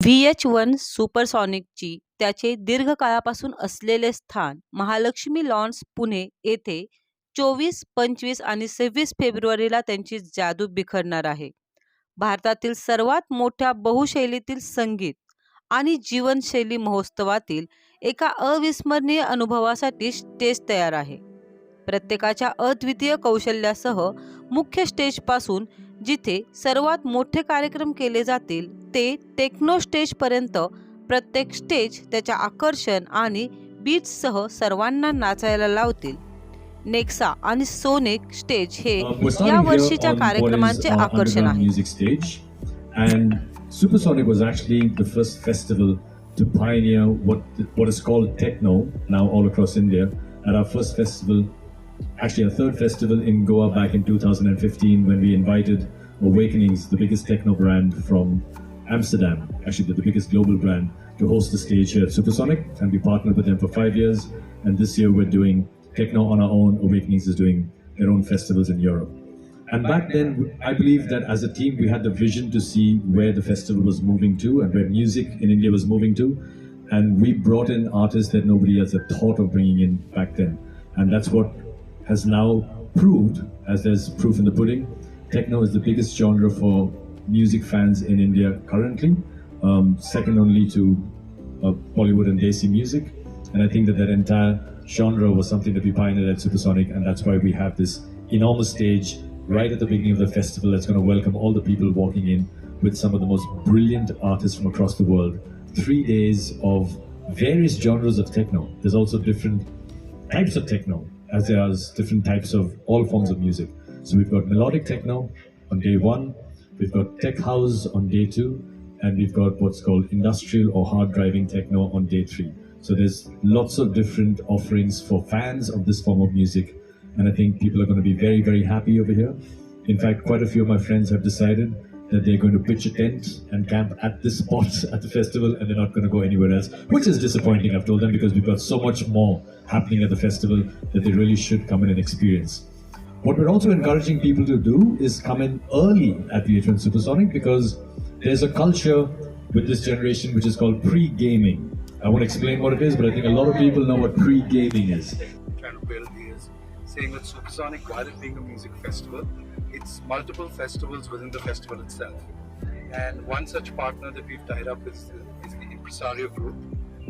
एच1 सुपरसॉनिकची त्याचे दीर्घकाळापासून असलेले स्थान महालक्ष्मी लॉन्स पुणे येथे 24, 25 आणि 26 फेब्रुवारीला त्यांची जादू बिखरणार आहे. भारतातील सर्वात मोठ्या बहुशैलीतील संगीत आणि जीवनशैली महोत्सवातील एका अविस्मरणीय अनुभवासाठी स्टेज तयार आहे. प्रत्येकाच्या अद्वितीय कौशल्यासह मुख्य स्टेजपासून जिथे सर्वात मोठे कार्यक्रम केले जातील ते टेक्नो स्टेजपर्यंत प्रत्येक स्टेज त्याच्या आकर्षण आणि बीट्ससह सर्वांना नाचायला लावतील. नेक्सा आणि सोनिक स्टेज हे या वर्षीच्या कार्यक्रमांचे आकर्षण आहे. And Supersonic was actually the first festival to pioneer what is called techno now all across India. At our first festival, actually our third festival in Goa back in 2015, when we invited Awakenings, the biggest techno brand from Amsterdam, actually the biggest global brand, to host the stage here at Supersonic, and we partnered with them for 5 years. And this year we're doing techno on our own. Awakenings is doing their own festivals in Europe. And back then, I believe that as a team, we had the vision to see where the festival was moving to and where music in India was moving to. And we brought in artists that nobody else had thought of bringing in back then. And that's what has now proved, as there's proof in the pudding. Techno is the biggest genre for music fans in India currently, second only to Bollywood and Desi music. And I think that that entire genre was something that we pioneered at Supersonic, and that's why we have this enormous stage right at the beginning of the festival that's going to welcome all the people walking in with some of the most brilliant artists from across the world. 3 days of various genres of techno. There's also different types of techno, as there are different types of all forms of music. So we've got melodic techno on day 1, we've got tech house on day 2, and we've got what's called industrial or hard driving techno on day 3. So there's lots of different offerings for fans of this form of music. And I think people are going to be very, very happy over here. In fact, quite a few of my friends have decided that they're going to pitch a tent and camp at this spot at the festival, and they're not going to go anywhere else, which is disappointing, I've told them, because we've got so much more happening at the festival that they really should come in and experience. What we're also encouraging people to do is come in early at the H1 Supersonic, because there's a culture with this generation which is called pre-gaming. I won't explain what it is, but I think a lot of people know what pre-gaming is. Trying to build is saying that Supersonic, while it being a music festival, it's multiple festivals within the festival itself. And one such partner that we've tied up with is the Impresario Group,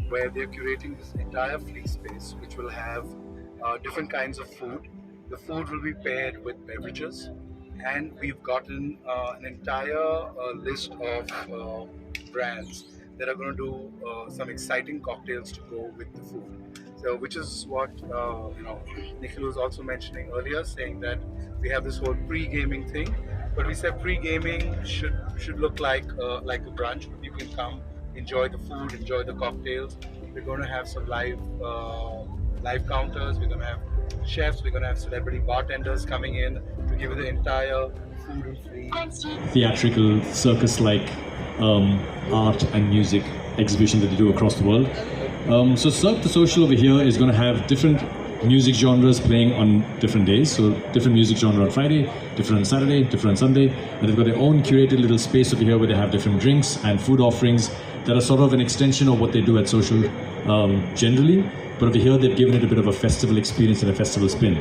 where they're curating this entire flea space, which will have different kinds of food. The food will be paired with beverages, and we've gotten an entire list of brands that are going to do some exciting cocktails to go with the food. So, which is what Nikhil was also mentioning earlier, saying that we have this whole pre-gaming thing, but we said pre-gaming should look like a brunch. People can come, enjoy the food, enjoy the cocktails. We're going to have some live counters. We're going to have chefs. We're going to have celebrity bartenders coming in to give you the entire food and free Theatrical circus-like art and music exhibition that they do across the world. So Cirque the Social over here is going to have different music genres playing on different days. So different music genre on Friday, different on Saturday, different on Sunday. And they've got their own curated little space over here where they have different drinks and food offerings that are sort of an extension of what they do at Social generally. But over here they've given it a bit of a festival experience and a festival spin.